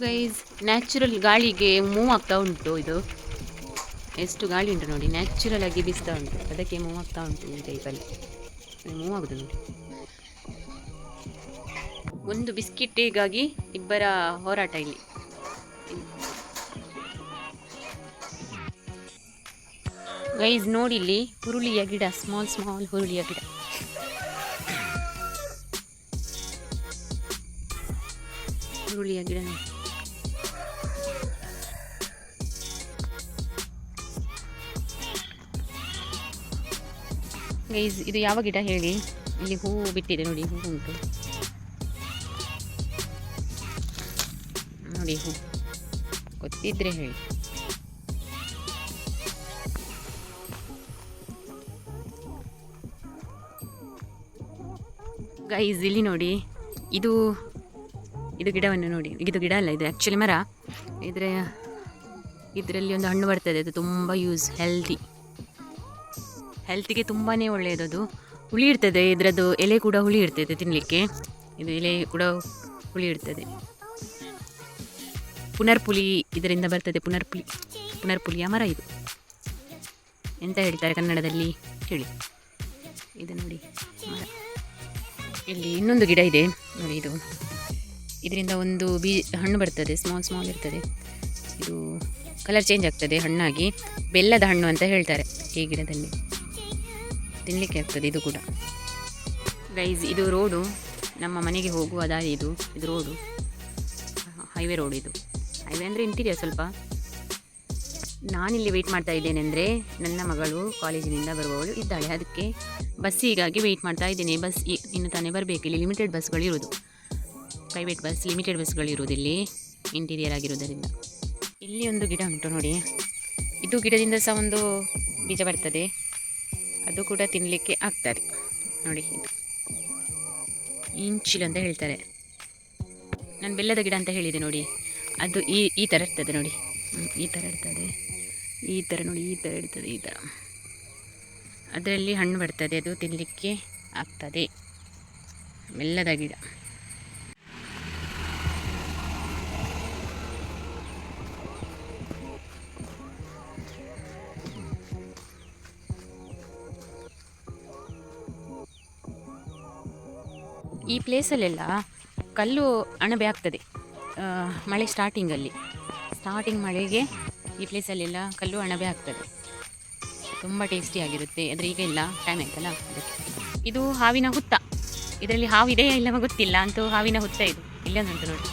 Guys, natural ಗಾಳಿಗೆ move ಆಗ್ತಾ ಉಂಟು. ಇದು ಎಷ್ಟು ಗಾಳಿ ಉಂಟು ನೋಡಿ, ನ್ಯಾಚುರಲ್ ಆಗಿ ಬೀಸ್ತಾ ಉಂಟು, ಅದಕ್ಕೆ ಮೂವ್ ಆಗ್ತಾ ಉಂಟು. ಈ ಟೈಪಲ್ಲಿ ಮೂವ್ ಆಗುದು ನೋಡಿ. ಒಂದು ಬಿಸ್ಕಿಟ್ಟಿಗಾಗಿ ಇಬ್ಬರ ಹೋರಾಟ ಇಲ್ಲಿ. ಗೈಸ್ ನೋಡಿ, ಇಲ್ಲಿ ಹುರುಳಿಯ ಗಿಡ, ಸ್ಮಾಲ್ ಸ್ಮಾಲ್ ಹುರುಳಿಯ ಗಿಡ. ಹುರುಳಿಯ ಗಿಡ ನೋಡಿ. ಗೈಸ್, ಇದು ಯಾವ ಗಿಡ ಹೇಳಿ? ಇಲ್ಲಿ ಹೂವು ಬಿಟ್ಟಿದೆ ನೋಡಿ, ಹೂವು ಉಂಟು ನೋಡಿ, ಹೂ ಗೊತ್ತಿದ್ರೆ ಹೇಳಿ. ಗೈಸ್, ಇಲ್ಲಿ ನೋಡಿ, ಇದು ಗಿಡವನ್ನು ನೋಡಿ. ಇದು ಗಿಡ ಅಲ್ಲ, ಇದು ಆ್ಯಕ್ಚುಲಿ ಮರ. ಇದರಲ್ಲಿ ಒಂದು ಹಣ್ಣು ಬರ್ತದೆ. ಅದು ತುಂಬ ಹೆಲ್ತಿಗೆ ತುಂಬಾ ಒಳ್ಳೆಯದು. ಅದು ಹುಳಿ ಇರ್ತದೆ, ಇದರದ್ದು ಎಲೆ ಕೂಡ ಹುಳಿ ಇರ್ತದೆ ತಿನ್ನಲಿಕ್ಕೆ. ಇದು ಎಲೆ ಕೂಡ ಹುಳಿ ಇರ್ತದೆ. ಪುನರ್ಪುಲಿ ಇದರಿಂದ ಬರ್ತದೆ. ಪುನರ್ಪುಲಿಯ ಮರ ಇದು. ಎಂತ ಹೇಳ್ತಾರೆ ಕನ್ನಡದಲ್ಲಿ ಹೇಳಿ? ಇದು ನೋಡಿ ಮರ. ಇಲ್ಲಿ ಇನ್ನೊಂದು ಗಿಡ ಇದೆ ನೋಡಿ. ಇದರಿಂದ ಒಂದು ಹಣ್ಣು ಬರ್ತದೆ, ಸ್ಮಾಲ್ ಇರ್ತದೆ. ಇದು ಕಲರ್ ಚೇಂಜ್ ಆಗ್ತದೆ ಹಣ್ಣಾಗಿ. ಬೆಲ್ಲದ ಹಣ್ಣು ಅಂತ ಹೇಳ್ತಾರೆ. ಈ ಗಿಡದಲ್ಲಿ ತಿನ್ನಲಿಕ್ಕೆ ಆಗ್ತದೆ ಇದು ಕೂಡ. ಗೈಸ್, ಇದು ರೋಡು, ನಮ್ಮ ಮನೆಗೆ ಹೋಗುವ ದಾರಿ. ಇದು ರೋಡು, ಹೈವೇ ರೋಡ್. ಇದು ಹೈವೇ ಅಂದರೆ ಇಂಟೀರಿಯರ್ ಸ್ವಲ್ಪ. ನಾನಿಲ್ಲಿ ವೆಯ್ಟ್ ಮಾಡ್ತಾ ಇದ್ದೇನೆ ಅಂದರೆ ನನ್ನ ಮಗಳು ಕಾಲೇಜಿನಿಂದ ಬರುವವಳು ಇದ್ದಾಳೆ. ಅದಕ್ಕೆ ಬಸ್ಸಿಗಾಗಿ ವೆಯ್ಟ್ ಮಾಡ್ತಾ ಇದ್ದೇನೆ. ಬಸ್ ಇನ್ನು ತಾನೇ ಬರಬೇಕು. ಇಲ್ಲಿ ಲಿಮಿಟೆಡ್ ಬಸ್ಗಳಿರೋದು, ಪ್ರೈವೇಟ್ ಬಸ್, ಲಿಮಿಟೆಡ್ ಬಸ್ಗಳಿರೋದು ಇಲ್ಲಿ, ಇಂಟೀರಿಯರ್ ಆಗಿರೋದರಿಂದ. ಇಲ್ಲಿ ಒಂದು ಗಿಡ ಉಂಟು ನೋಡಿ. ಇದು ಗಿಡದಿಂದ ಸಹ ಒಂದು ಬೀಜ ಬರ್ತದೆ. ಅದು ಕೂಡ ತಿನ್ನಲಿಕ್ಕೆ ಆಗ್ತದೆ ನೋಡಿ. ಇದು ಇಂಚಿಲ್ ಅಂತ ಹೇಳ್ತಾರೆ. ನಾನು ಬೆಲ್ಲದ ಗಿಡ ಅಂತ ಹೇಳಿದೆ ನೋಡಿ. ಅದು ಈ ಥರ ಇರ್ತದೆ ನೋಡಿ. ಈ ಥರ ಇರ್ತದೆ, ಈ ಥರ ನೋಡಿ, ಈ ಥರ ಇರ್ತದೆ, ಈ ಥರ. ಅದರಲ್ಲಿ ಹಣ್ಣು ಬರ್ತದೆ, ಅದು ತಿನ್ನಲಿಕ್ಕೆ ಆಗ್ತದೆ. ಬೆಲ್ಲದ ಗಿಡ. ಈ ಪ್ಲೇಸಲ್ಲೆಲ್ಲ ಕಲ್ಲು ಅಣಬೆ ಆಗ್ತದೆ ಮಳೆ ಸ್ಟಾರ್ಟಿಂಗ್ ಮಳೆಗೆ ಈ ಪ್ಲೇಸಲ್ಲೆಲ್ಲ ಕಲ್ಲು ಅಣಬೆ ಆಗ್ತದೆ. ತುಂಬ ಟೇಸ್ಟಿಯಾಗಿರುತ್ತೆ. ಆದರೆ ಈಗ ಇಲ್ಲ, ಟೈಮ್ ಆಯ್ತಲ್ಲ ಅದಕ್ಕೆ. ಇದು ಹಾವಿನ ಹುತ್ತ. ಇದರಲ್ಲಿ ಹಾವಿದೆಯಾ ಇಲ್ಲವ ಗೊತ್ತಿಲ್ಲ, ಅಂತೂ ಹಾವಿನ ಹುತ್ತ ಇದು. ಇಲ್ಲೊಂದುಂಟು ನೋಡಿ.